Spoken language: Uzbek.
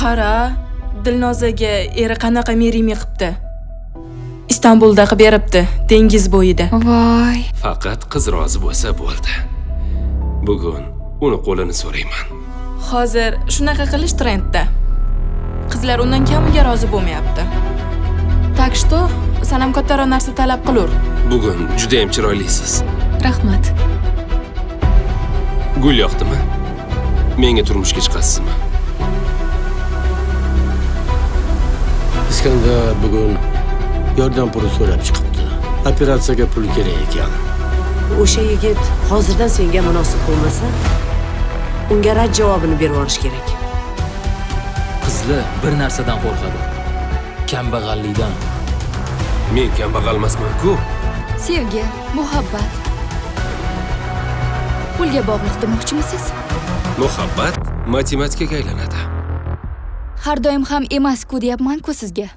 Qara, Dilnozaga eri qanaqa merimi qilibdi. Istanbulda qilib beribdi, dengiz bo'yida. Voy. Faqat qiz rozi bo'lsa bo'ldi. Bugun uni qo'lini so'rayman. Hozir shunaqa qilish trendda. Qizlar undan kamiga rozi bo'lmayapti. Tak что, sanam kattaroq narsa talab qilur. Bugun juda ham chiroylisiz. Rahmat. Gul yoqdimi? Menga turmushga chiqasizmi? Iskandar bugun yordam puli so'rab chiqibdi. Operatsiyaga pul kerak ekan. O'sha yigit hozirdan senga munosib bo'lmasa, unga rad javobini berib yuborish kerak. Qizlar bir narsadan qo'rqadi. Kambag'allikdan. Men kambag'al emasman-ku. Sevgi, muhabbat. Pulga bog'liq demoqchimisiz? Muhabbat matematikaga aylanadi. Har doim ham emas-ku deyapman-ku sizga.